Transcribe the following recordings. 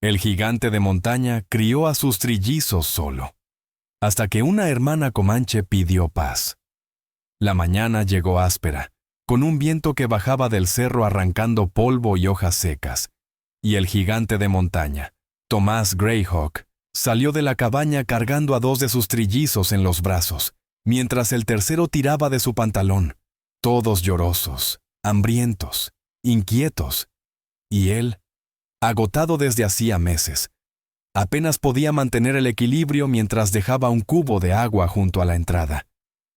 El gigante de montaña crió a sus trillizos solo, hasta que una hermana comanche pidió paz. La mañana llegó áspera, con un viento que bajaba del cerro arrancando polvo y hojas secas, y el gigante de montaña, Tomás Greyhawk, salió de la cabaña cargando a 2 de sus trillizos en los brazos, mientras el tercero tiraba de su pantalón, todos llorosos, hambrientos, inquietos, y él, agotado desde hacía meses, apenas podía mantener el equilibrio mientras dejaba un cubo de agua junto a la entrada,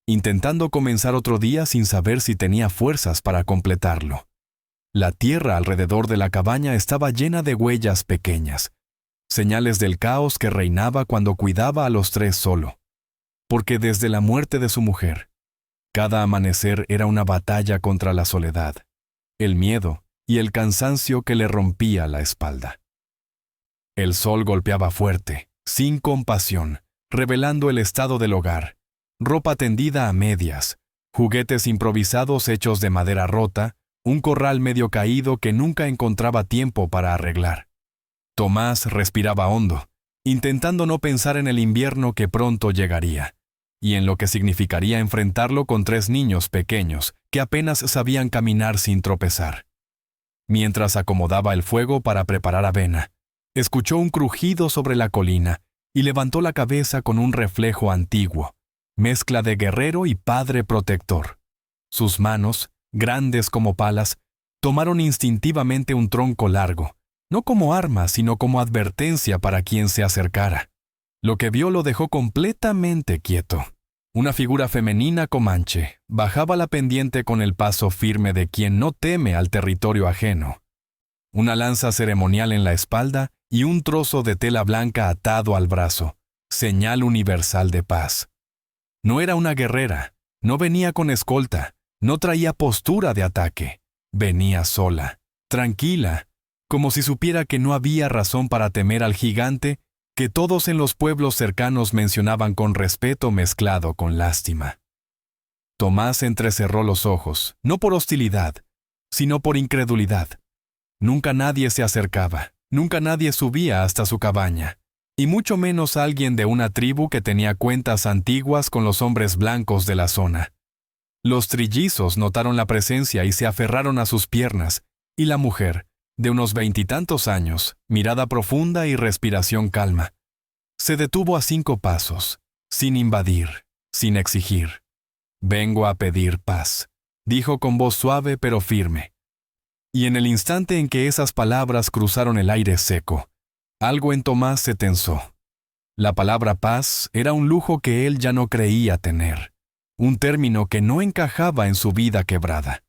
intentando comenzar otro día sin saber si tenía fuerzas para completarlo. La tierra alrededor de la cabaña estaba llena de huellas pequeñas, señales del caos que reinaba cuando cuidaba a los 3 solo, porque desde la muerte de su mujer, cada amanecer era una batalla contra la soledad, el miedo y el cansancio que le rompía la espalda. El sol golpeaba fuerte, sin compasión, revelando el estado del hogar, ropa tendida a medias, juguetes improvisados hechos de madera rota, un corral medio caído que nunca encontraba tiempo para arreglar. Tomás respiraba hondo, intentando no pensar en el invierno que pronto llegaría, y en lo que significaría enfrentarlo con 3 niños pequeños que apenas sabían caminar sin tropezar. Mientras acomodaba el fuego para preparar avena, escuchó un crujido sobre la colina y levantó la cabeza con un reflejo antiguo, mezcla de guerrero y padre protector. Sus manos, grandes como palas, tomaron instintivamente un tronco largo, no como arma, sino como advertencia para quien se acercara. Lo que vio lo dejó completamente quieto. Una figura femenina comanche bajaba la pendiente con el paso firme de quien no teme al territorio ajeno. Una lanza ceremonial en la espalda y un trozo de tela blanca atado al brazo, señal universal de paz. No era una guerrera, no venía con escolta, no traía postura de ataque. Venía sola, tranquila, como si supiera que no había razón para temer al gigante que todos en los pueblos cercanos mencionaban con respeto mezclado con lástima. Tomás entrecerró los ojos, no por hostilidad, sino por incredulidad. Nunca nadie se acercaba, nunca nadie subía hasta su cabaña, y mucho menos alguien de una tribu que tenía cuentas antiguas con los hombres blancos de la zona. Los trillizos notaron la presencia y se aferraron a sus piernas, y la mujer, de unos 20 y tantos años, mirada profunda y respiración calma, se detuvo a 5 pasos, sin invadir, sin exigir. «Vengo a pedir paz», dijo con voz suave pero firme. Y en el instante en que esas palabras cruzaron el aire seco, algo en Tomás se tensó. La palabra paz era un lujo que él ya no creía tener, un término que no encajaba en su vida quebrada.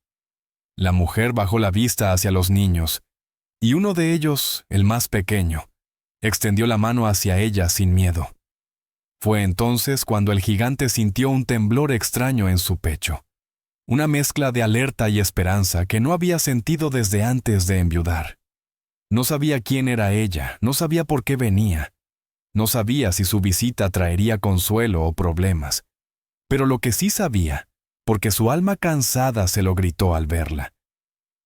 La mujer bajó la vista hacia los niños, y uno de ellos, el más pequeño, extendió la mano hacia ella sin miedo. Fue entonces cuando el gigante sintió un temblor extraño en su pecho, una mezcla de alerta y esperanza que no había sentido desde antes de enviudar. No sabía quién era ella, no sabía por qué venía, no sabía si su visita traería consuelo o problemas, pero lo que sí sabía, porque su alma cansada se lo gritó al verla,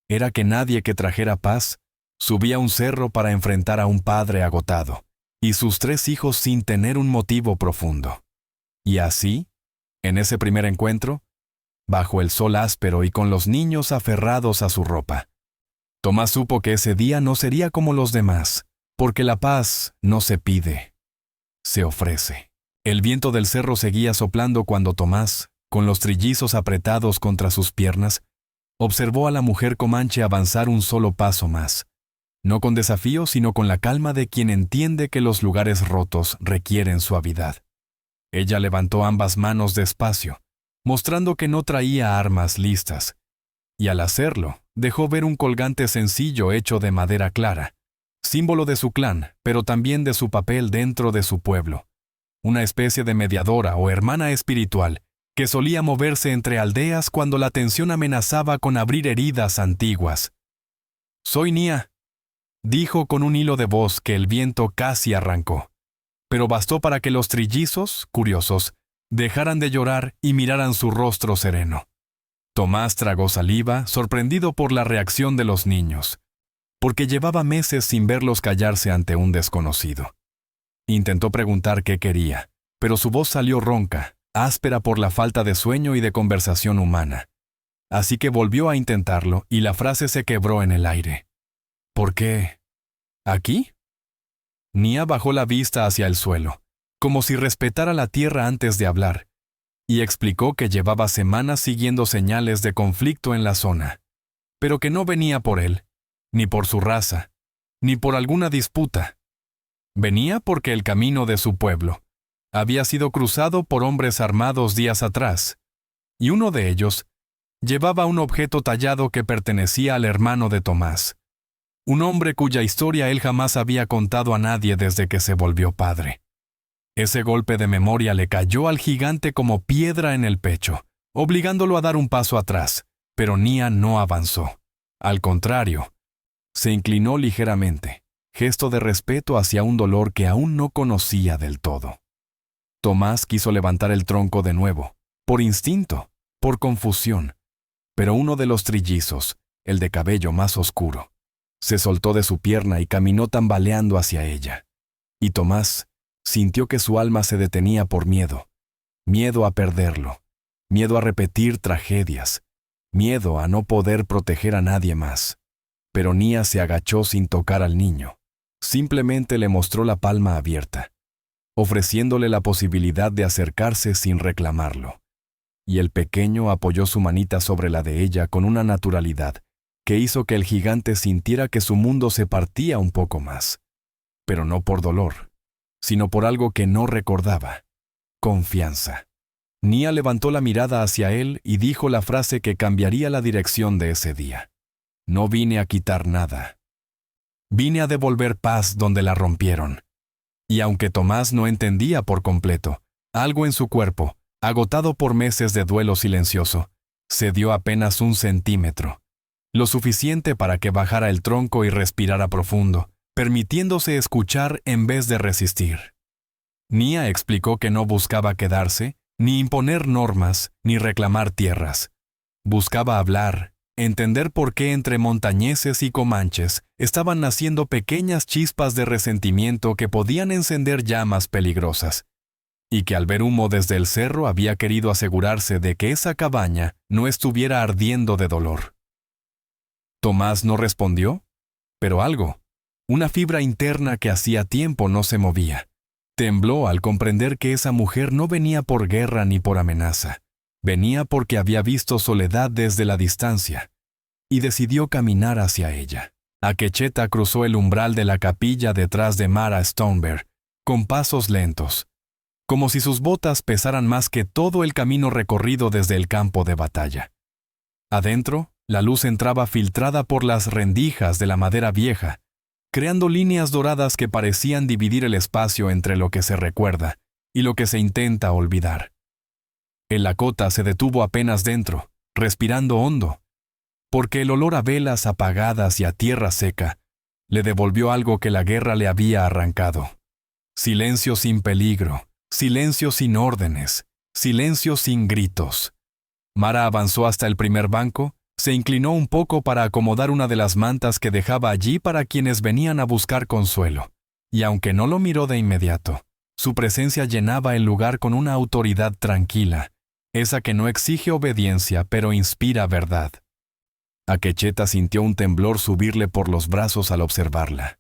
era que nadie que trajera paz subía un cerro para enfrentar a un padre agotado, y sus 3 hijos sin tener un motivo profundo. Y así, en ese primer encuentro, bajo el sol áspero y con los niños aferrados a su ropa, Tomás supo que ese día no sería como los demás, porque la paz no se pide, se ofrece. El viento del cerro seguía soplando cuando Tomás, con los trillizos apretados contra sus piernas, observó a la mujer comanche avanzar un solo paso más, no con desafío, sino con la calma de quien entiende que los lugares rotos requieren suavidad. Ella levantó ambas manos despacio, mostrando que no traía armas listas, y al hacerlo, dejó ver un colgante sencillo hecho de madera clara, símbolo de su clan, pero también de su papel dentro de su pueblo, una especie de mediadora o hermana espiritual que solía moverse entre aldeas cuando la tensión amenazaba con abrir heridas antiguas. «Soy Nia», dijo con un hilo de voz que el viento casi arrancó, pero bastó para que los trillizos, curiosos, dejaran de llorar y miraran su rostro sereno. Tomás tragó saliva, sorprendido por la reacción de los niños. porque llevaba meses sin verlos callarse ante un desconocido. Intentó preguntar qué quería, pero su voz salió ronca, áspera por la falta de sueño y de conversación humana. Así que volvió a intentarlo y la frase se quebró en el aire. ¿Por qué? ¿Aquí? Nia bajó la vista hacia el suelo, como si respetara la tierra antes de hablar, y explicó que llevaba semanas siguiendo señales de conflicto en la zona, pero que no venía por él, ni por su raza, ni por alguna disputa. Venía porque el camino de su pueblo había sido cruzado por hombres armados días atrás, y uno de ellos llevaba un objeto tallado que pertenecía al hermano de Tomás, un hombre cuya historia él jamás había contado a nadie desde que se volvió padre. Ese golpe de memoria le cayó al gigante como piedra en el pecho, obligándolo a dar un paso atrás, pero Nia no avanzó. Al contrario, se inclinó ligeramente, gesto de respeto hacia un dolor que aún no conocía del todo. Tomás quiso levantar el tronco de nuevo, por instinto, por confusión, pero uno de los trillizos, el de cabello más oscuro, se soltó de su pierna y caminó tambaleando hacia ella. Y Tomás sintió que su alma se detenía por miedo. Miedo a perderlo, miedo a repetir tragedias, miedo a no poder proteger a nadie más. Pero Nia se agachó sin tocar al niño. Simplemente le mostró la palma abierta, ofreciéndole la posibilidad de acercarse sin reclamarlo. Y el pequeño apoyó su manita sobre la de ella con una naturalidad que hizo que el gigante sintiera que su mundo se partía un poco más. Pero no por dolor, sino por algo que no recordaba: confianza. Nia levantó la mirada hacia él y dijo la frase que cambiaría la dirección de ese día. No vine a quitar nada. Vine a devolver paz donde la rompieron. Y aunque Tomás no entendía por completo, algo en su cuerpo, agotado por meses de duelo silencioso, cedió apenas 1 centímetro, lo suficiente para que bajara el tronco y respirara profundo, permitiéndose escuchar en vez de resistir. Nia explicó que no buscaba quedarse, ni imponer normas, ni reclamar tierras. Buscaba hablar, entender por qué entre montañeses y comanches estaban naciendo pequeñas chispas de resentimiento que podían encender llamas peligrosas, y que al ver humo desde el cerro había querido asegurarse de que esa cabaña no estuviera ardiendo de dolor. Tomás no respondió, pero algo, una fibra interna que hacía tiempo no se movía, tembló al comprender que esa mujer no venía por guerra ni por amenaza. Venía porque había visto soledad desde la distancia, y decidió caminar hacia ella. Akecheta cruzó el umbral de la capilla detrás de Mara Stoneberg, con pasos lentos, como si sus botas pesaran más que todo el camino recorrido desde el campo de batalla. Adentro, la luz entraba filtrada por las rendijas de la madera vieja, creando líneas doradas que parecían dividir el espacio entre lo que se recuerda y lo que se intenta olvidar. El Lakota se detuvo apenas dentro, respirando hondo, porque el olor a velas apagadas y a tierra seca le devolvió algo que la guerra le había arrancado. Silencio sin peligro, silencio sin órdenes, silencio sin gritos. Mara avanzó hasta el primer banco, se inclinó un poco para acomodar una de las mantas que dejaba allí para quienes venían a buscar consuelo, y aunque no lo miró de inmediato, su presencia llenaba el lugar con una autoridad tranquila, esa que no exige obediencia pero inspira verdad. Akecheta sintió un temblor subirle por los brazos al observarla,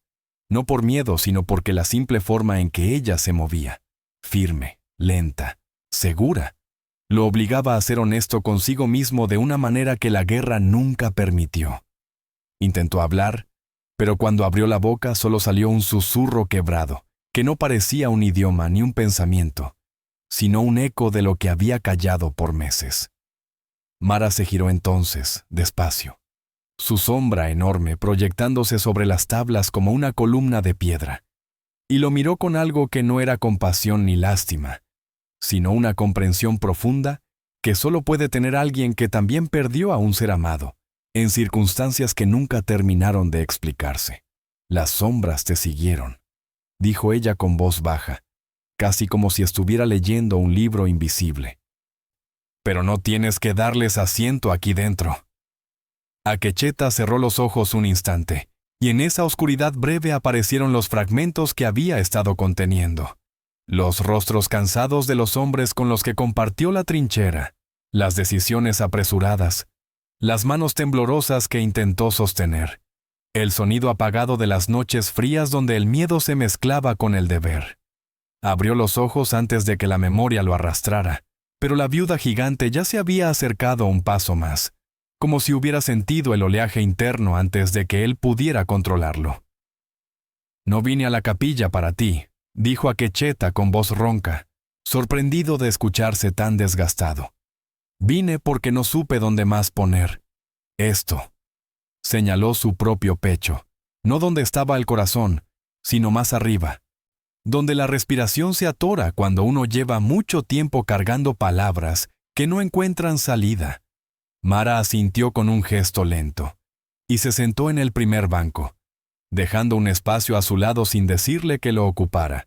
no por miedo sino porque la simple forma en que ella se movía, firme, lenta, segura, lo obligaba a ser honesto consigo mismo de una manera que la guerra nunca permitió. Intentó hablar, pero cuando abrió la boca solo salió un susurro quebrado, que no parecía un idioma ni un pensamiento, sino un eco de lo que había callado por meses. Mara se giró entonces, despacio, su sombra enorme proyectándose sobre las tablas como una columna de piedra, y lo miró con algo que no era compasión ni lástima, sino una comprensión profunda que solo puede tener alguien que también perdió a un ser amado, en circunstancias que nunca terminaron de explicarse. Las sombras te siguieron, dijo ella con voz baja, casi como si estuviera leyendo un libro invisible. Pero no tienes que darles asiento aquí dentro. Akecheta cerró los ojos un instante, y en esa oscuridad breve aparecieron los fragmentos que había estado conteniendo. Los rostros cansados de los hombres con los que compartió la trinchera, las decisiones apresuradas, las manos temblorosas que intentó sostener, el sonido apagado de las noches frías donde el miedo se mezclaba con el deber. Abrió los ojos antes de que la memoria lo arrastrara, pero la viuda gigante ya se había acercado un paso más, como si hubiera sentido el oleaje interno antes de que él pudiera controlarlo. «No vine a la capilla para ti», dijo Akecheta con voz ronca, sorprendido de escucharse tan desgastado. «Vine porque no supe dónde más poner esto». Señaló su propio pecho, no donde estaba el corazón, sino más arriba, donde la respiración se atora cuando uno lleva mucho tiempo cargando palabras que no encuentran salida. Mara asintió con un gesto lento, y se sentó en el primer banco, dejando un espacio a su lado sin decirle que lo ocupara,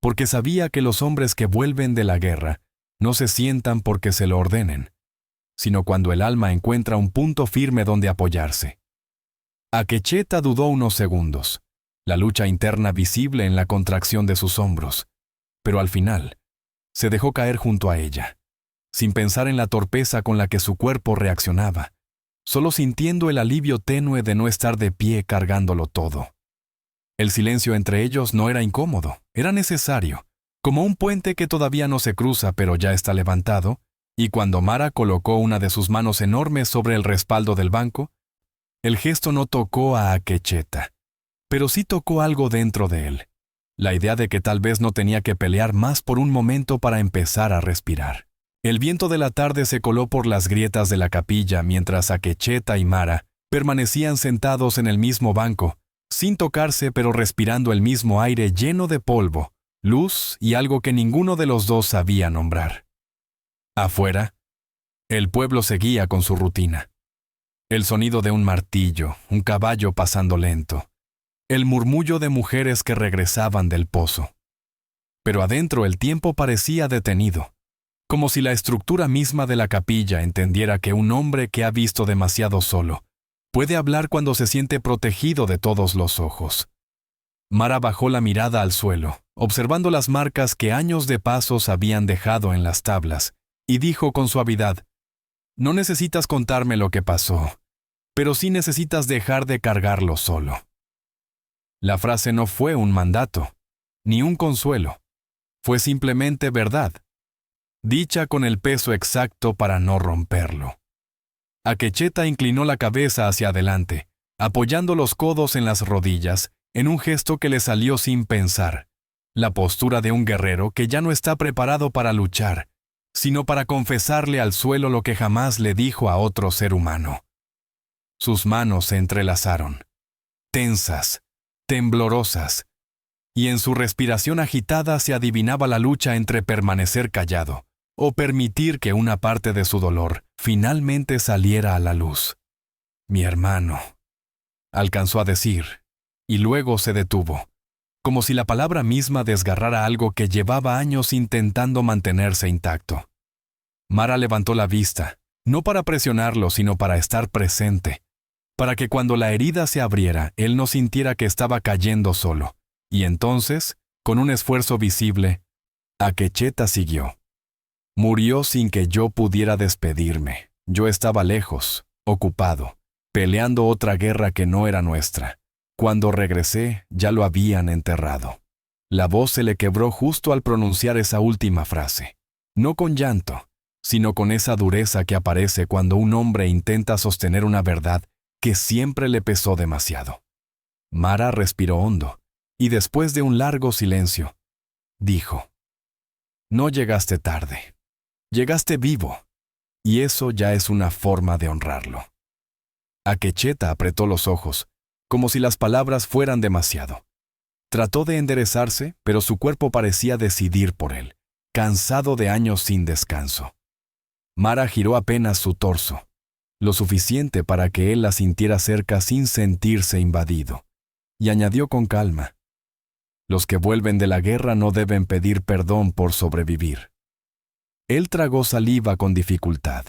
porque sabía que los hombres que vuelven de la guerra no se sientan porque se lo ordenen, sino cuando el alma encuentra un punto firme donde apoyarse. Akecheta dudó unos segundos, la lucha interna visible en la contracción de sus hombros, pero al final se dejó caer junto a ella, sin pensar en la torpeza con la que su cuerpo reaccionaba, solo sintiendo el alivio tenue de no estar de pie cargándolo todo. El silencio entre ellos no era incómodo, era necesario, como un puente que todavía no se cruza pero ya está levantado, y cuando Mara colocó una de sus manos enormes sobre el respaldo del banco, el gesto no tocó a Akecheta, pero sí tocó algo dentro de él, la idea de que tal vez no tenía que pelear más por un momento para empezar a respirar. El viento de la tarde se coló por las grietas de la capilla mientras Akecheta y Mara permanecían sentados en el mismo banco, sin tocarse pero respirando el mismo aire lleno de polvo, luz y algo que ninguno de los dos sabía nombrar. Afuera, el pueblo seguía con su rutina. El sonido de un martillo, un caballo pasando lento, el murmullo de mujeres que regresaban del pozo. Pero adentro el tiempo parecía detenido, como si la estructura misma de la capilla entendiera que un hombre que ha visto demasiado solo puede hablar cuando se siente protegido de todos los ojos. Mara bajó la mirada al suelo, observando las marcas que años de pasos habían dejado en las tablas, y dijo con suavidad: «No necesitas contarme lo que pasó, pero sí necesitas dejar de cargarlo solo». La frase no fue un mandato, ni un consuelo, fue simplemente verdad, dicha con el peso exacto para no romperlo. Akecheta inclinó la cabeza hacia adelante, apoyando los codos en las rodillas, en un gesto que le salió sin pensar, la postura de un guerrero que ya no está preparado para luchar, sino para confesarle al suelo lo que jamás le dijo a otro ser humano. Sus manos se entrelazaron, tensas, temblorosas, y en su respiración agitada se adivinaba la lucha entre permanecer callado o permitir que una parte de su dolor finalmente saliera a la luz. «Mi hermano», alcanzó a decir, y luego se detuvo, como si la palabra misma desgarrara algo que llevaba años intentando mantenerse intacto. Mara levantó la vista, no para presionarlo, sino para estar presente, para que cuando la herida se abriera, él no sintiera que estaba cayendo solo. Y entonces, con un esfuerzo visible, Akecheta siguió. «Murió sin que yo pudiera despedirme. Yo estaba lejos, ocupado, peleando otra guerra que no era nuestra. Cuando regresé, ya lo habían enterrado». La voz se le quebró justo al pronunciar esa última frase. No con llanto, sino con esa dureza que aparece cuando un hombre intenta sostener una verdad que siempre le pesó demasiado. Mara respiró hondo, y después de un largo silencio, dijo: «No llegaste tarde. Llegaste vivo, y eso ya es una forma de honrarlo». Akecheta apretó los ojos, como si las palabras fueran demasiado. Trató de enderezarse, pero su cuerpo parecía decidir por él, cansado de años sin descanso. Mara giró apenas su torso, lo suficiente para que él la sintiera cerca sin sentirse invadido, y añadió con calma: «Los que vuelven de la guerra no deben pedir perdón por sobrevivir». Él tragó saliva con dificultad.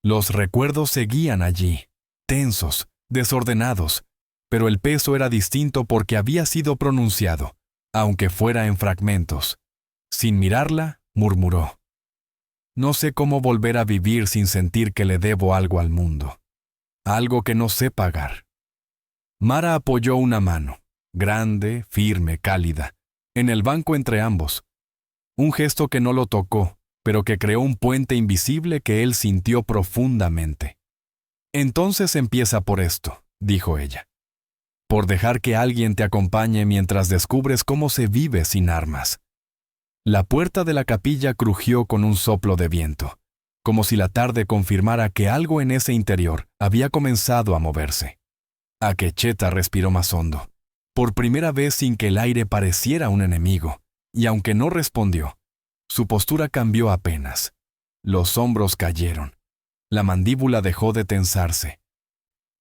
Los recuerdos seguían allí, tensos, desordenados, pero el peso era distinto porque había sido pronunciado, aunque fuera en fragmentos. Sin mirarla, murmuró: «No sé cómo volver a vivir sin sentir que le debo algo al mundo. Algo que no sé pagar». Mara apoyó una mano, grande, firme, cálida, en el banco entre ambos. Un gesto que no lo tocó, pero que creó un puente invisible que él sintió profundamente. «Entonces empieza por esto», dijo ella. «Por dejar que alguien te acompañe mientras descubres cómo se vive sin armas». La puerta de la capilla crujió con un soplo de viento, como si la tarde confirmara que algo en ese interior había comenzado a moverse. Akecheta respiró más hondo, por primera vez sin que el aire pareciera un enemigo, y aunque no respondió, su postura cambió apenas. Los hombros cayeron, la mandíbula dejó de tensarse,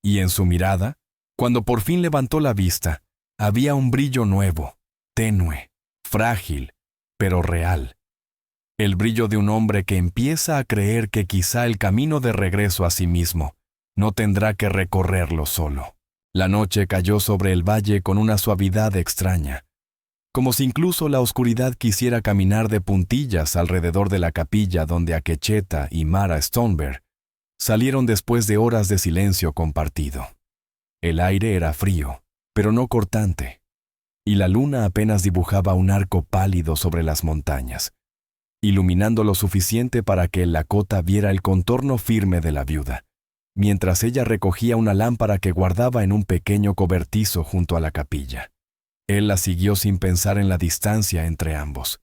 y en su mirada, cuando por fin levantó la vista, había un brillo nuevo, tenue, frágil, pero real. El brillo de un hombre que empieza a creer que quizá el camino de regreso a sí mismo no tendrá que recorrerlo solo. La noche cayó sobre el valle con una suavidad extraña, como si incluso la oscuridad quisiera caminar de puntillas alrededor de la capilla donde Akecheta y Mara Stoneberg salieron después de horas de silencio compartido. El aire era frío, pero no cortante, y la luna apenas dibujaba un arco pálido sobre las montañas, iluminando lo suficiente para que el Lakota viera el contorno firme de la viuda, mientras ella recogía una lámpara que guardaba en un pequeño cobertizo junto a la capilla. Él la siguió sin pensar en la distancia entre ambos.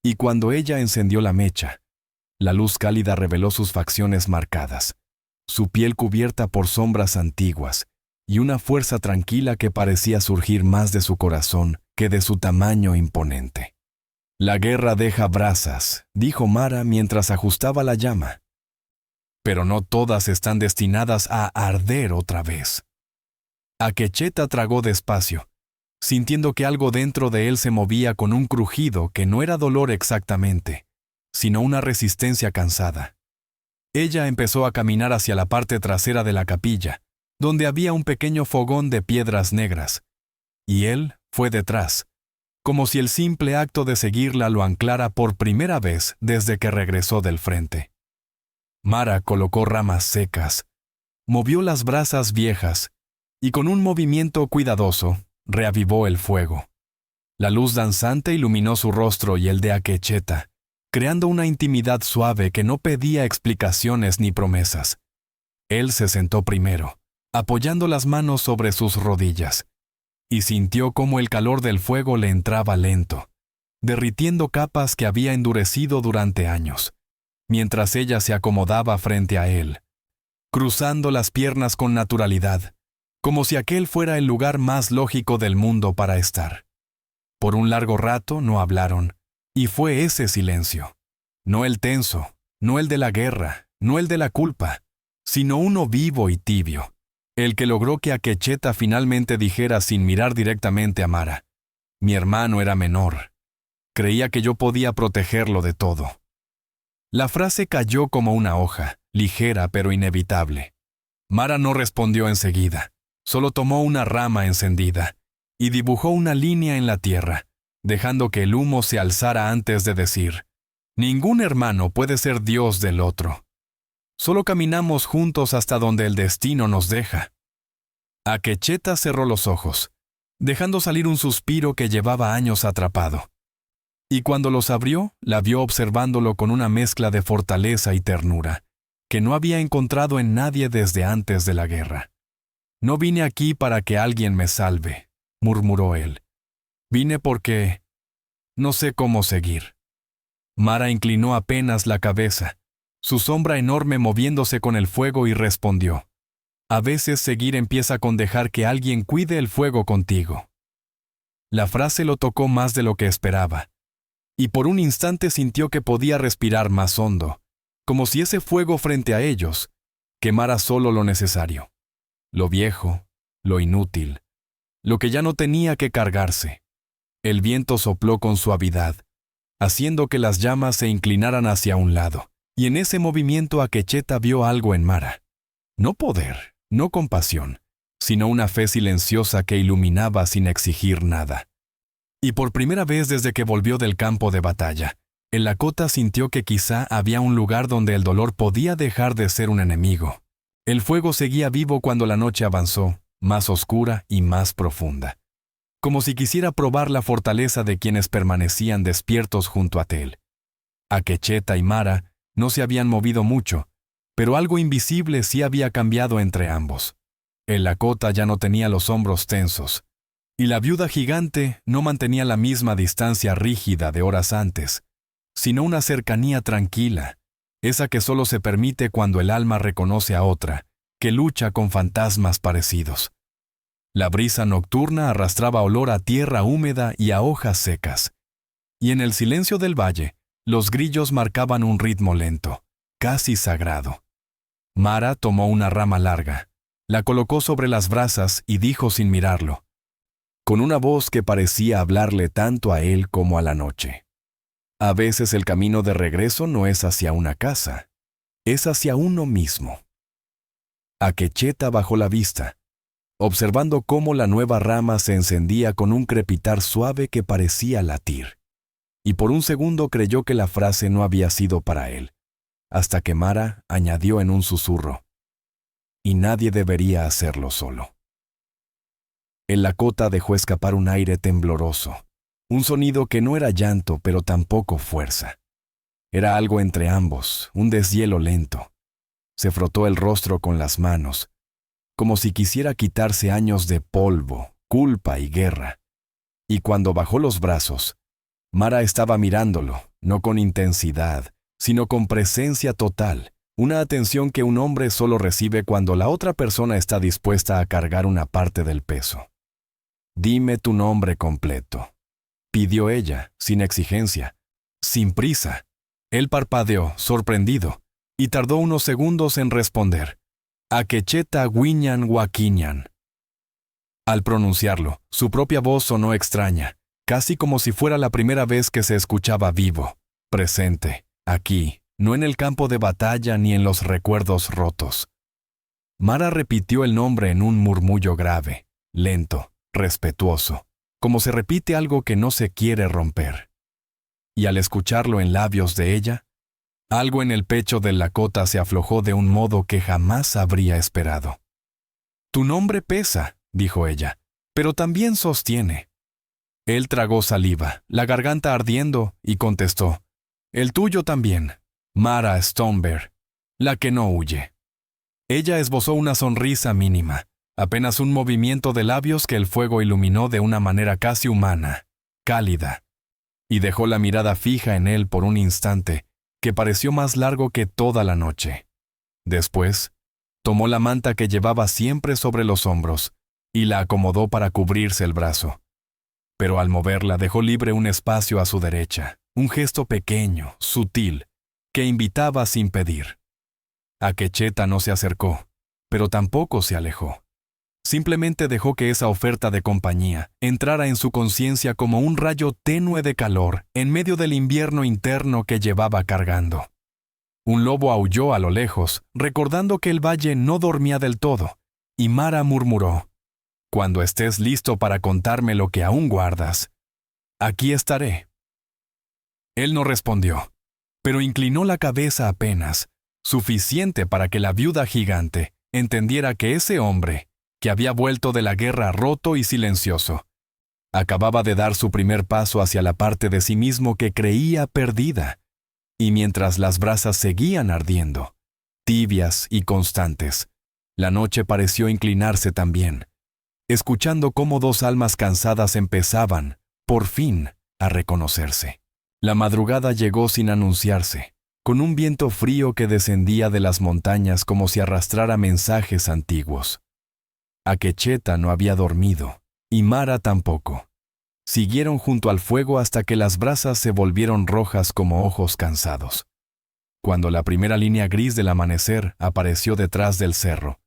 Y cuando ella encendió la mecha, la luz cálida reveló sus facciones marcadas, su piel cubierta por sombras antiguas, y una fuerza tranquila que parecía surgir más de su corazón que de su tamaño imponente. «La guerra deja brasas», dijo Mara mientras ajustaba la llama. «Pero no todas están destinadas a arder otra vez». Akecheta tragó despacio, sintiendo que algo dentro de él se movía con un crujido que no era dolor exactamente, sino una resistencia cansada. Ella empezó a caminar hacia la parte trasera de la capilla, donde había un pequeño fogón de piedras negras, y él fue detrás, como si el simple acto de seguirla lo anclara por primera vez desde que regresó del frente. Mara colocó ramas secas, movió las brasas viejas, y con un movimiento cuidadoso, reavivó el fuego. La luz danzante iluminó su rostro y el de Akecheta, creando una intimidad suave que no pedía explicaciones ni promesas. Él se sentó primero, apoyando las manos sobre sus rodillas, y sintió cómo el calor del fuego le entraba lento, derritiendo capas que había endurecido durante años, mientras ella se acomodaba frente a él, cruzando las piernas con naturalidad, como si aquel fuera el lugar más lógico del mundo para estar. Por un largo rato no hablaron, y fue ese silencio, no el tenso, no el de la guerra, no el de la culpa, sino uno vivo y tibio, el que logró que Akecheta finalmente dijera sin mirar directamente a Mara: «Mi hermano era menor. Creía que yo podía protegerlo de todo». La frase cayó como una hoja, ligera pero inevitable. Mara no respondió enseguida, solo tomó una rama encendida y dibujó una línea en la tierra, dejando que el humo se alzara antes de decir: «Ningún hermano puede ser Dios del otro. Solo caminamos juntos hasta donde el destino nos deja». Akecheta cerró los ojos, dejando salir un suspiro que llevaba años atrapado. Y cuando los abrió, la vio observándolo con una mezcla de fortaleza y ternura, que no había encontrado en nadie desde antes de la guerra. «No vine aquí para que alguien me salve», murmuró él. «Vine porque no sé cómo seguir». Mara inclinó apenas la cabeza, su sombra enorme moviéndose con el fuego, y respondió: «A veces seguir empieza con dejar que alguien cuide el fuego contigo». La frase lo tocó más de lo que esperaba, y por un instante sintió que podía respirar más hondo, como si ese fuego frente a ellos quemara solo lo necesario, lo viejo, lo inútil, lo que ya no tenía que cargarse. El viento sopló con suavidad, haciendo que las llamas se inclinaran hacia un lado, y en ese movimiento Akecheta vio algo en Mara. No poder, no compasión, sino una fe silenciosa que iluminaba sin exigir nada. Y por primera vez desde que volvió del campo de batalla, el Lakota sintió que quizá había un lugar donde el dolor podía dejar de ser un enemigo. El fuego seguía vivo cuando la noche avanzó, más oscura y más profunda, como si quisiera probar la fortaleza de quienes permanecían despiertos junto a Tel. Akecheta y Mara no se habían movido mucho, pero algo invisible sí había cambiado entre ambos. El Lakota ya no tenía los hombros tensos, y la viuda gigante no mantenía la misma distancia rígida de horas antes, sino una cercanía tranquila, esa que solo se permite cuando el alma reconoce a otra, que lucha con fantasmas parecidos. La brisa nocturna arrastraba olor a tierra húmeda y a hojas secas, y en el silencio del valle, los grillos marcaban un ritmo lento, casi sagrado. Mara tomó una rama larga, la colocó sobre las brasas y dijo sin mirarlo, con una voz que parecía hablarle tanto a él como a la noche: a veces el camino de regreso no es hacia una casa, es hacia uno mismo. Akecheta bajó la vista, observando cómo la nueva rama se encendía con un crepitar suave que parecía latir. Y por un segundo creyó que la frase no había sido para él, hasta que Mara añadió en un susurro: y nadie debería hacerlo solo. El Lakota dejó escapar un aire tembloroso, un sonido que no era llanto pero tampoco fuerza. Era algo entre ambos, un deshielo lento. Se frotó el rostro con las manos, como si quisiera quitarse años de polvo, culpa y guerra. Y cuando bajó los brazos, Mara estaba mirándolo, no con intensidad, sino con presencia total, una atención que un hombre solo recibe cuando la otra persona está dispuesta a cargar una parte del peso. «Dime tu nombre completo», pidió ella, sin exigencia, sin prisa. Él parpadeó, sorprendido, y tardó unos segundos en responder: «Akecheta Wiñan Wakiñan». Al pronunciarlo, su propia voz sonó extraña, casi como si fuera la primera vez que se escuchaba vivo, presente, aquí, no en el campo de batalla ni en los recuerdos rotos. Mara repitió el nombre en un murmullo grave, lento, respetuoso, como se repite algo que no se quiere romper. Y al escucharlo en labios de ella, algo en el pecho del Lakota se aflojó de un modo que jamás habría esperado. «Tu nombre pesa», dijo ella, «pero también sostiene». Él tragó saliva, la garganta ardiendo, y contestó: «El tuyo también, Mara Stonebear, la que no huye». Ella esbozó una sonrisa mínima, apenas un movimiento de labios que el fuego iluminó de una manera casi humana, cálida, y dejó la mirada fija en él por un instante que pareció más largo que toda la noche. Después, tomó la manta que llevaba siempre sobre los hombros y la acomodó para cubrirse el brazo. Pero al moverla dejó libre un espacio a su derecha, un gesto pequeño, sutil, que invitaba sin pedir. Akecheta no se acercó, pero tampoco se alejó. Simplemente dejó que esa oferta de compañía entrara en su conciencia como un rayo tenue de calor en medio del invierno interno que llevaba cargando. Un lobo aulló a lo lejos, recordando que el valle no dormía del todo, y Mara murmuró: «Cuando estés listo para contarme lo que aún guardas, aquí estaré». Él no respondió, pero inclinó la cabeza apenas, suficiente para que la viuda gigante entendiera que ese hombre, que había vuelto de la guerra roto y silencioso, acababa de dar su primer paso hacia la parte de sí mismo que creía perdida, y mientras las brasas seguían ardiendo, tibias y constantes, la noche pareció inclinarse también, escuchando cómo dos almas cansadas empezaban, por fin, a reconocerse. La madrugada llegó sin anunciarse, con un viento frío que descendía de las montañas como si arrastrara mensajes antiguos. Akecheta no había dormido, y Mara tampoco. Siguieron junto al fuego hasta que las brasas se volvieron rojas como ojos cansados. Cuando la primera línea gris del amanecer apareció detrás del cerro,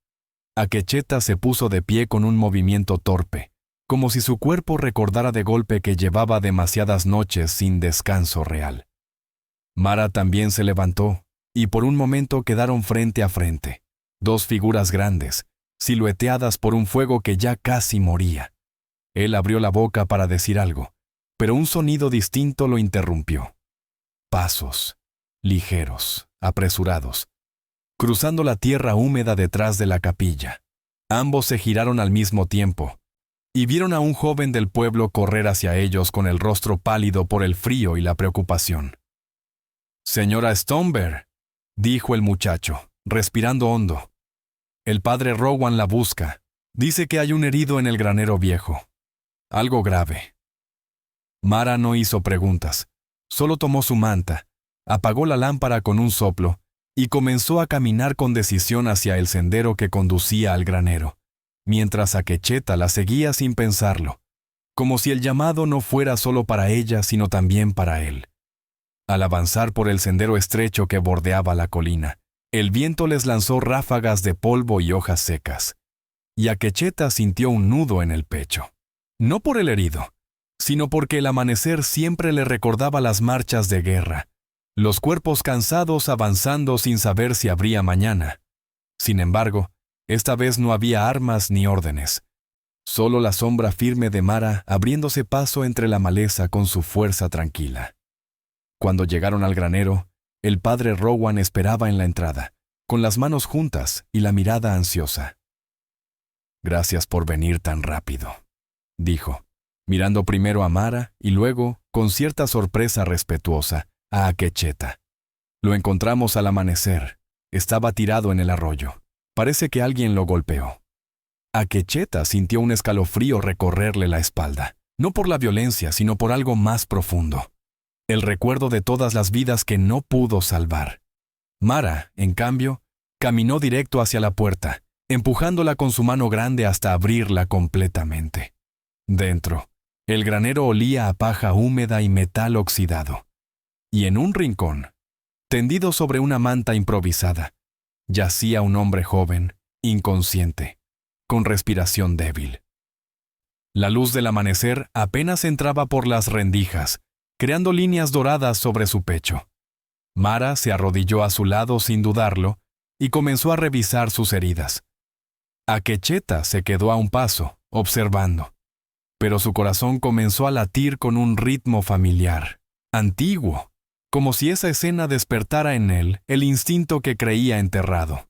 Akecheta se puso de pie con un movimiento torpe, como si su cuerpo recordara de golpe que llevaba demasiadas noches sin descanso real. Mara también se levantó, y por un momento quedaron frente a frente, dos figuras grandes, silueteadas por un fuego que ya casi moría. Él abrió la boca para decir algo, pero un sonido distinto lo interrumpió. Pasos, ligeros, apresurados, cruzando la tierra húmeda detrás de la capilla. Ambos se giraron al mismo tiempo, y vieron a un joven del pueblo correr hacia ellos con el rostro pálido por el frío y la preocupación. «Señora Stoneberg», dijo el muchacho, respirando hondo. «El padre Rowan la busca. Dice que hay un herido en el granero viejo. Algo grave». Mara no hizo preguntas. Solo tomó su manta, apagó la lámpara con un soplo y comenzó a caminar con decisión hacia el sendero que conducía al granero, mientras Akecheta la seguía sin pensarlo, como si el llamado no fuera solo para ella, sino también para él. Al avanzar por el sendero estrecho que bordeaba la colina, el viento les lanzó ráfagas de polvo y hojas secas, y Akecheta sintió un nudo en el pecho. No por el herido, sino porque el amanecer siempre le recordaba las marchas de guerra, los cuerpos cansados avanzando sin saber si habría mañana. Sin embargo, esta vez no había armas ni órdenes, solo la sombra firme de Mara abriéndose paso entre la maleza con su fuerza tranquila. Cuando llegaron al granero, el padre Rowan esperaba en la entrada, con las manos juntas y la mirada ansiosa. «Gracias por venir tan rápido», dijo, mirando primero a Mara y luego, con cierta sorpresa respetuosa, a Akecheta. «Lo encontramos al amanecer. Estaba tirado en el arroyo. Parece que alguien lo golpeó». Akecheta sintió un escalofrío recorrerle la espalda, no por la violencia, sino por algo más profundo. El recuerdo de todas las vidas que no pudo salvar. Mara, en cambio, caminó directo hacia la puerta, empujándola con su mano grande hasta abrirla completamente. Dentro, el granero olía a paja húmeda y metal oxidado. Y en un rincón, tendido sobre una manta improvisada, yacía un hombre joven, inconsciente, con respiración débil. La luz del amanecer apenas entraba por las rendijas, creando líneas doradas sobre su pecho. Mara se arrodilló a su lado sin dudarlo y comenzó a revisar sus heridas. Akecheta se quedó a un paso, observando, pero su corazón comenzó a latir con un ritmo familiar, antiguo, como si esa escena despertara en él el instinto que creía enterrado.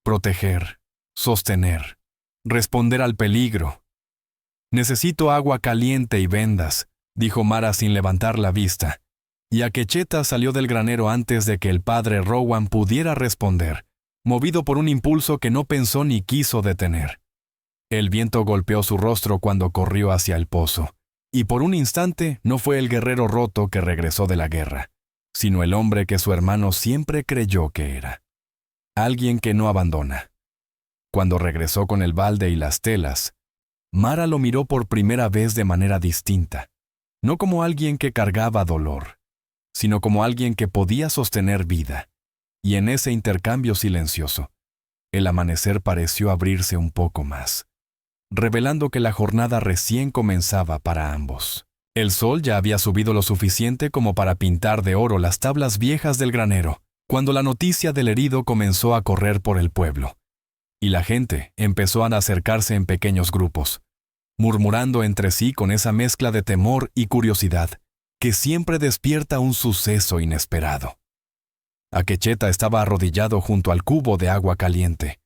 Proteger, sostener, responder al peligro. «Necesito agua caliente y vendas», dijo Mara sin levantar la vista, y Akecheta salió del granero antes de que el padre Rowan pudiera responder, movido por un impulso que no pensó ni quiso detener. El viento golpeó su rostro cuando corrió hacia el pozo, y por un instante no fue el guerrero roto que regresó de la guerra, sino el hombre que su hermano siempre creyó que era. Alguien que no abandona. Cuando regresó con el balde y las telas, Mara lo miró por primera vez de manera distinta, no como alguien que cargaba dolor, sino como alguien que podía sostener vida. Y en ese intercambio silencioso, el amanecer pareció abrirse un poco más, revelando que la jornada recién comenzaba para ambos. El sol ya había subido lo suficiente como para pintar de oro las tablas viejas del granero, cuando la noticia del herido comenzó a correr por el pueblo, y la gente empezó a acercarse en pequeños grupos, murmurando entre sí con esa mezcla de temor y curiosidad que siempre despierta un suceso inesperado. Akecheta estaba arrodillado junto al cubo de agua caliente,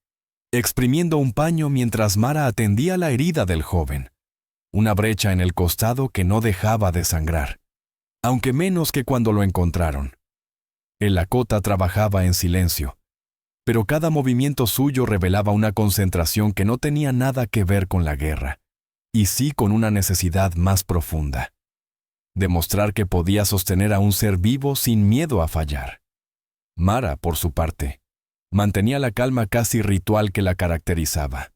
exprimiendo un paño mientras Mara atendía la herida del joven, una brecha en el costado que no dejaba de sangrar, aunque menos que cuando lo encontraron. El Lakota trabajaba en silencio, pero cada movimiento suyo revelaba una concentración que no tenía nada que ver con la guerra, y sí con una necesidad más profunda: demostrar que podía sostener a un ser vivo sin miedo a fallar. Mara, por su parte, mantenía la calma casi ritual que la caracterizaba.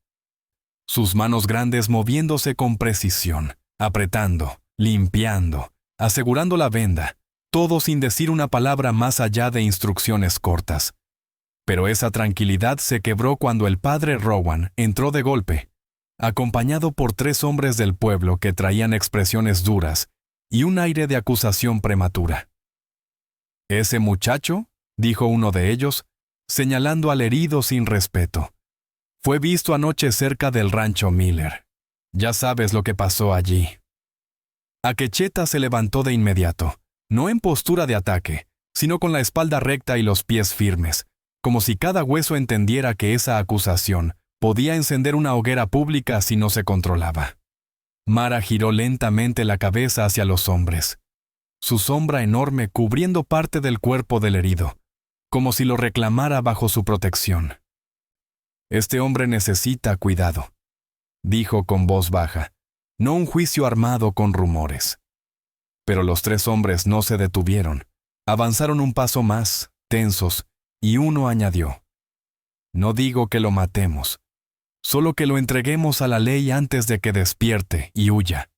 Sus manos grandes moviéndose con precisión, apretando, limpiando, asegurando la venda, todo sin decir una palabra más allá de instrucciones cortas. Pero esa tranquilidad se quebró cuando el padre Rowan entró de golpe, acompañado por 3 hombres del pueblo que traían expresiones duras y un aire de acusación prematura. «¿Ese muchacho?», dijo uno de ellos, señalando al herido sin respeto. Fue visto anoche cerca del rancho Miller. Ya sabes lo que pasó allí. Akecheta se levantó de inmediato, no en postura de ataque, sino con la espalda recta y los pies firmes, como si cada hueso entendiera que esa acusación podía encender una hoguera pública si no se controlaba. Mara giró lentamente la cabeza hacia los hombres, su sombra enorme cubriendo parte del cuerpo del herido, como si lo reclamara bajo su protección. «Este hombre necesita cuidado», dijo con voz baja, «no un juicio armado con rumores». Pero los tres hombres no se detuvieron, avanzaron un paso más, tensos, y uno añadió, «No digo que lo matemos, solo que lo entreguemos a la ley antes de que despierte y huya».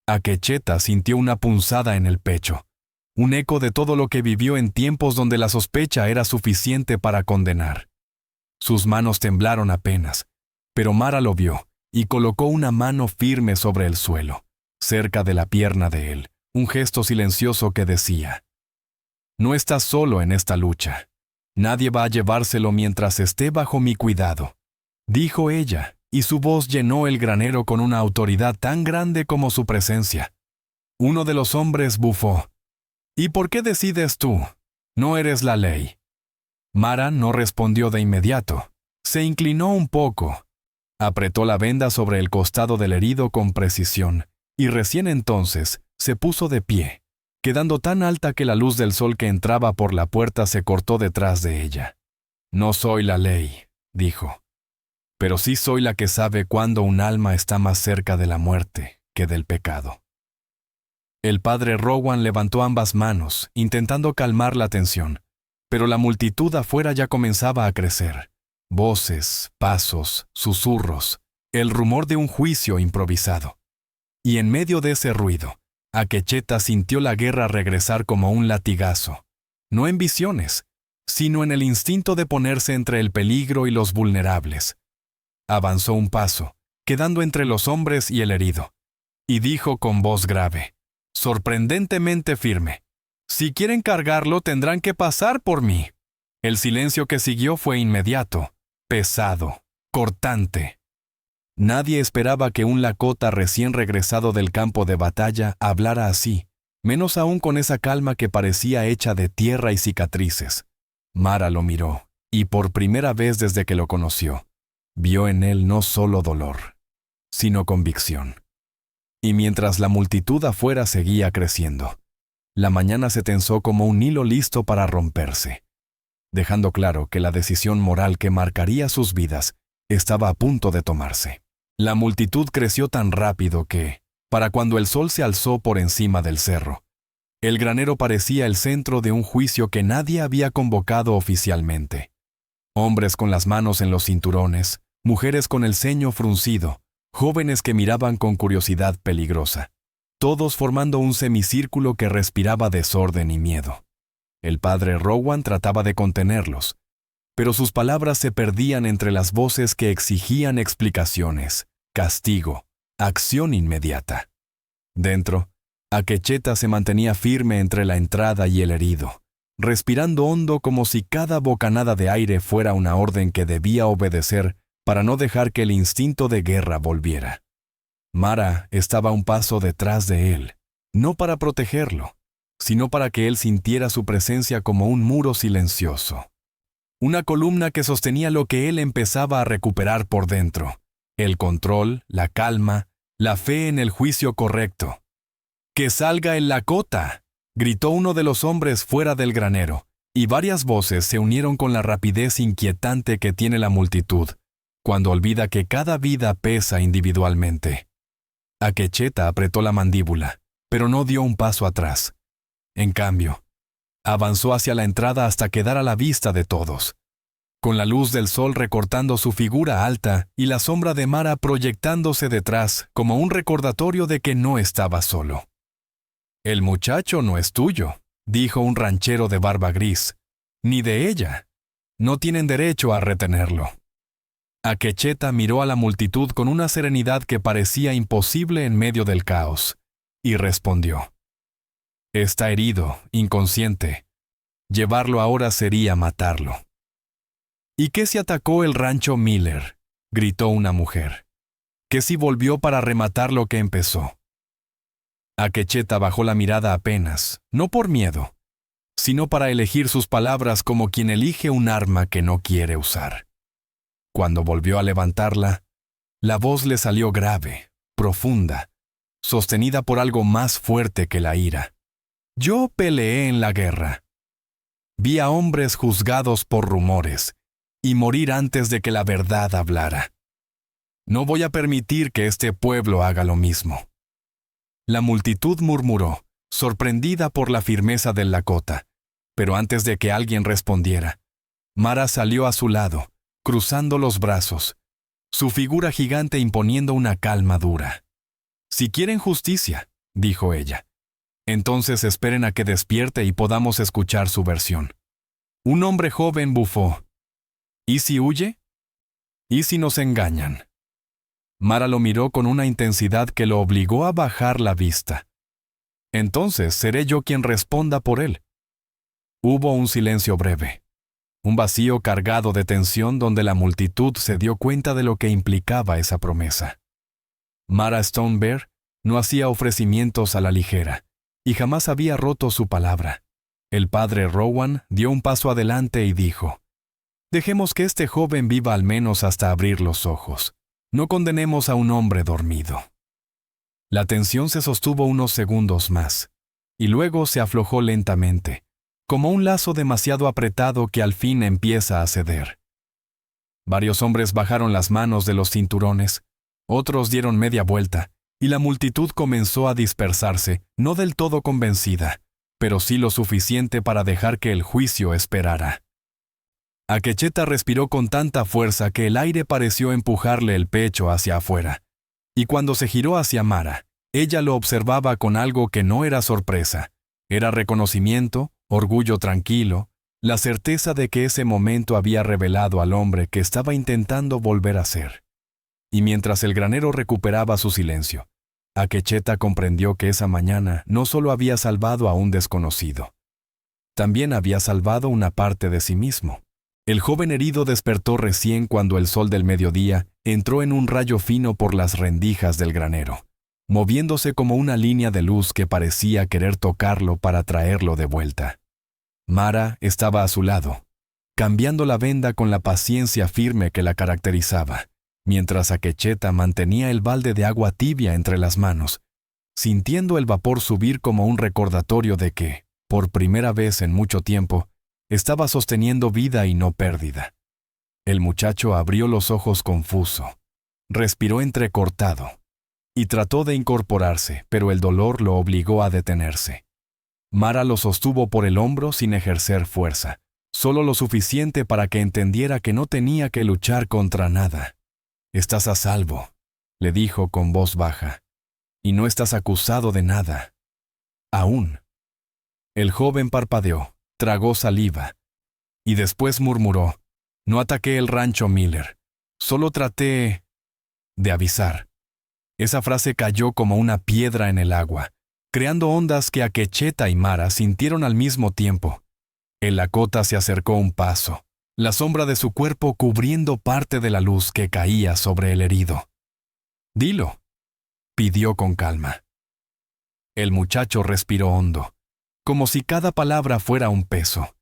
Akecheta sintió una punzada en el pecho, un eco de todo lo que vivió en tiempos donde la sospecha era suficiente para condenar. Sus manos temblaron apenas, pero Mara lo vio y colocó una mano firme sobre el suelo, cerca de la pierna de él, un gesto silencioso que decía, «No estás solo en esta lucha. Nadie va a llevárselo mientras esté bajo mi cuidado», dijo ella, y su voz llenó el granero con una autoridad tan grande como su presencia. Uno de los hombres bufó. «¿Y por qué decides tú? No eres la ley». Mara no respondió de inmediato. Se inclinó un poco. Apretó la venda sobre el costado del herido con precisión, y recién entonces se puso de pie, quedando tan alta que la luz del sol que entraba por la puerta se cortó detrás de ella. «No soy la ley», dijo, «pero sí soy la que sabe cuándo un alma está más cerca de la muerte que del pecado». El padre Rowan levantó ambas manos, intentando calmar la tensión, pero la multitud afuera ya comenzaba a crecer. Voces, pasos, susurros, el rumor de un juicio improvisado. Y en medio de ese ruido, Akecheta sintió la guerra regresar como un latigazo, no en visiones, sino en el instinto de ponerse entre el peligro y los vulnerables. Avanzó un paso, quedando entre los hombres y el herido, y dijo con voz grave, sorprendentemente firme, «Si quieren cargarlo tendrán que pasar por mí». El silencio que siguió fue inmediato, pesado, cortante. Nadie esperaba que un lakota recién regresado del campo de batalla hablara así, menos aún con esa calma que parecía hecha de tierra y cicatrices. Mara lo miró, y por primera vez desde que lo conoció, vio en él no solo dolor, sino convicción. Y mientras la multitud afuera seguía creciendo, la mañana se tensó como un hilo listo para romperse, dejando claro que la decisión moral que marcaría sus vidas estaba a punto de tomarse. La multitud creció tan rápido que, para cuando el sol se alzó por encima del cerro, el granero parecía el centro de un juicio que nadie había convocado oficialmente. Hombres con las manos en los cinturones, mujeres con el ceño fruncido, jóvenes que miraban con curiosidad peligrosa, todos formando un semicírculo que respiraba desorden y miedo. El padre Rowan trataba de contenerlos, pero sus palabras se perdían entre las voces que exigían explicaciones, castigo, acción inmediata. Dentro, Akecheta se mantenía firme entre la entrada y el herido, respirando hondo como si cada bocanada de aire fuera una orden que debía obedecer para no dejar que el instinto de guerra volviera. Mara estaba un paso detrás de él, no para protegerlo, sino para que él sintiera su presencia como un muro silencioso. Una columna que sostenía lo que él empezaba a recuperar por dentro, el control, la calma, la fe en el juicio correcto. «¡Que salga el lakota!», gritó uno de los hombres fuera del granero, y varias voces se unieron con la rapidez inquietante que tiene la multitud, cuando olvida que cada vida pesa individualmente. Akecheta apretó la mandíbula, pero no dio un paso atrás. En cambio, avanzó hacia la entrada hasta quedar a la vista de todos, con la luz del sol recortando su figura alta y la sombra de Mara proyectándose detrás como un recordatorio de que no estaba solo. «El muchacho no es tuyo», dijo un ranchero de barba gris, «ni de ella. No tienen derecho a retenerlo». Akecheta miró a la multitud con una serenidad que parecía imposible en medio del caos, y respondió, «Está herido, inconsciente. Llevarlo ahora sería matarlo». ¿Y qué si atacó el rancho Miller?, gritó una mujer. ¿Qué si volvió para rematar lo que empezó? Akecheta bajó la mirada apenas, no por miedo, sino para elegir sus palabras como quien elige un arma que no quiere usar. Cuando volvió a levantarla, la voz le salió grave, profunda, sostenida por algo más fuerte que la ira. Yo peleé en la guerra. Vi a hombres juzgados por rumores y morir antes de que la verdad hablara. No voy a permitir que este pueblo haga lo mismo. La multitud murmuró, sorprendida por la firmeza del Lakota, pero antes de que alguien respondiera, Mara salió a su lado, cruzando los brazos, su figura gigante imponiendo una calma dura. Si quieren justicia, dijo ella, entonces esperen a que despierte y podamos escuchar su versión. Un hombre joven bufó. ¿Y si huye? ¿Y si nos engañan? Mara lo miró con una intensidad que lo obligó a bajar la vista. Entonces seré yo quien responda por él. Hubo un silencio breve, un vacío cargado de tensión donde la multitud se dio cuenta de lo que implicaba esa promesa. Mara Stone Bear no hacía ofrecimientos a la ligera, y jamás había roto su palabra. El padre Rowan dio un paso adelante y dijo, «Dejemos que este joven viva al menos hasta abrir los ojos. No condenemos a un hombre dormido». La tensión se sostuvo unos segundos más, y luego se aflojó lentamente, como un lazo demasiado apretado que al fin empieza a ceder. Varios hombres bajaron las manos de los cinturones, otros dieron media vuelta, y la multitud comenzó a dispersarse, no del todo convencida, pero sí lo suficiente para dejar que el juicio esperara. Akecheta respiró con tanta fuerza que el aire pareció empujarle el pecho hacia afuera, y cuando se giró hacia Mara, ella lo observaba con algo que no era sorpresa, era reconocimiento, orgullo tranquilo, la certeza de que ese momento había revelado al hombre que estaba intentando volver a ser. Y mientras el granero recuperaba su silencio, Akecheta comprendió que esa mañana no solo había salvado a un desconocido, también había salvado una parte de sí mismo. El joven herido despertó recién cuando el sol del mediodía entró en un rayo fino por las rendijas del granero, moviéndose como una línea de luz que parecía querer tocarlo para traerlo de vuelta. Mara estaba a su lado, cambiando la venda con la paciencia firme que la caracterizaba, mientras Akecheta mantenía el balde de agua tibia entre las manos, sintiendo el vapor subir como un recordatorio de que, por primera vez en mucho tiempo, estaba sosteniendo vida y no pérdida. El muchacho abrió los ojos confuso, respiró entrecortado, y trató de incorporarse, pero el dolor lo obligó a detenerse. Mara lo sostuvo por el hombro sin ejercer fuerza, solo lo suficiente para que entendiera que no tenía que luchar contra nada. «Estás a salvo», le dijo con voz baja, «y no estás acusado de nada. Aún». El joven parpadeó, tragó saliva, y después murmuró, «No ataqué el rancho Miller, solo traté de avisar». Esa frase cayó como una piedra en el agua, creando ondas que Akecheta y Mara sintieron al mismo tiempo. El Lakota se acercó un paso, la sombra de su cuerpo cubriendo parte de la luz que caía sobre el herido. «Dilo», pidió con calma. El muchacho respiró hondo, como si cada palabra fuera un peso.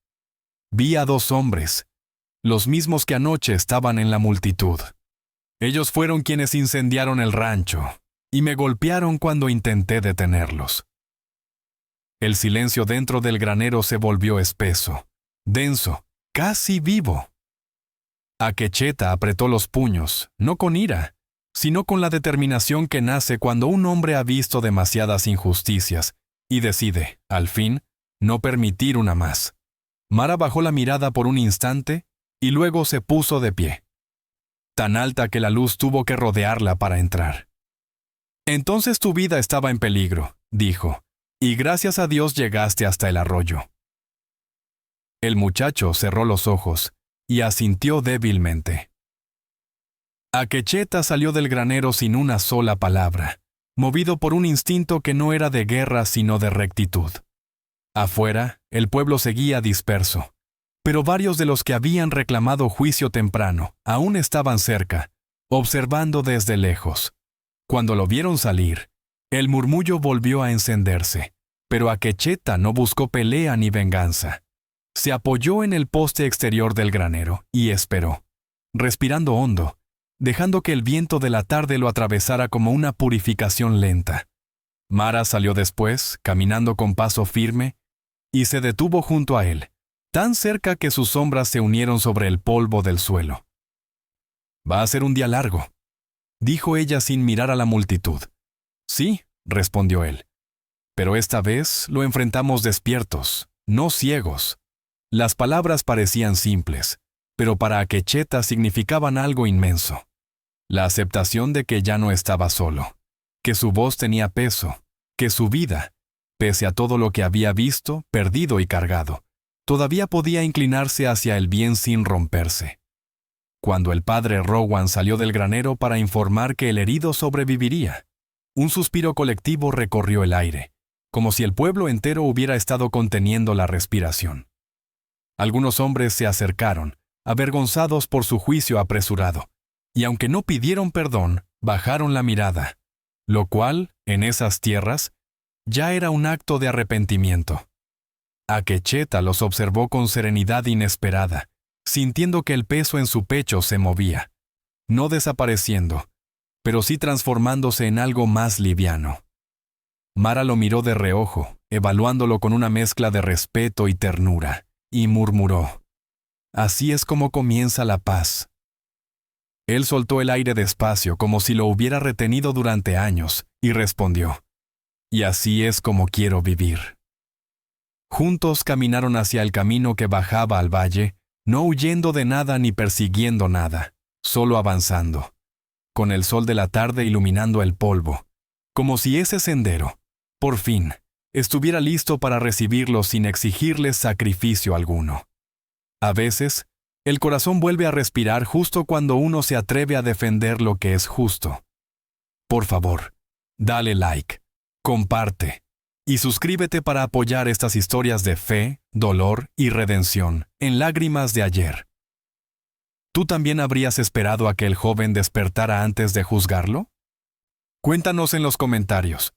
«Vi a dos hombres, los mismos que anoche estaban en la multitud. Ellos fueron quienes incendiaron el rancho, y me golpearon cuando intenté detenerlos». El silencio dentro del granero se volvió espeso, denso, casi vivo. Akecheta apretó los puños, no con ira, sino con la determinación que nace cuando un hombre ha visto demasiadas injusticias y decide, al fin, no permitir una más. Mara bajó la mirada por un instante y luego se puso de pie, tan alta que la luz tuvo que rodearla para entrar. «Entonces tu vida estaba en peligro», dijo, «y gracias a Dios llegaste hasta el arroyo». El muchacho cerró los ojos y asintió débilmente. Akecheta salió del granero sin una sola palabra, movido por un instinto que no era de guerra sino de rectitud. Afuera, el pueblo seguía disperso, Pero varios de los que habían reclamado juicio temprano aún estaban cerca, observando desde lejos. Cuando lo vieron salir, el murmullo volvió a encenderse, pero Akecheta no buscó pelea ni venganza. Se apoyó en el poste exterior del granero y esperó, respirando hondo, dejando que el viento de la tarde lo atravesara como una purificación lenta. Mara salió después, caminando con paso firme, y se detuvo junto a él, tan cerca que sus sombras se unieron sobre el polvo del suelo. «Va a ser un día largo», dijo ella sin mirar a la multitud. «Sí», respondió él, «pero esta vez lo enfrentamos despiertos, no ciegos». Las palabras parecían simples, pero para Akecheta significaban algo inmenso. La aceptación de que ya no estaba solo, que su voz tenía peso, que su vida, pese a todo lo que había visto, perdido y cargado, todavía podía inclinarse hacia el bien sin romperse. Cuando el padre Rowan salió del granero para informar que el herido sobreviviría, un suspiro colectivo recorrió el aire, como si el pueblo entero hubiera estado conteniendo la respiración. Algunos hombres se acercaron, avergonzados por su juicio apresurado, y aunque no pidieron perdón, bajaron la mirada, lo cual, en esas tierras, ya era un acto de arrepentimiento. Akecheta los observó con serenidad inesperada, sintiendo que el peso en su pecho se movía, no desapareciendo, pero sí transformándose en algo más liviano. Mara lo miró de reojo, evaluándolo con una mezcla de respeto y ternura, y murmuró: «Así es como comienza la paz». Él soltó el aire despacio, como si lo hubiera retenido durante años, y respondió: «Y así es como quiero vivir». Juntos caminaron hacia el camino que bajaba al valle, no huyendo de nada ni persiguiendo nada, solo avanzando, con el sol de la tarde iluminando el polvo, como si ese sendero, por fin, estuviera listo para recibirlos sin exigirles sacrificio alguno. A veces, el corazón vuelve a respirar justo cuando uno se atreve a defender lo que es justo. Por favor, dale like, comparte y suscríbete para apoyar estas historias de fe, dolor y redención en Lágrimas de Ayer. ¿Tú también habrías esperado a que el joven despertara antes de juzgarlo? Cuéntanos en los comentarios.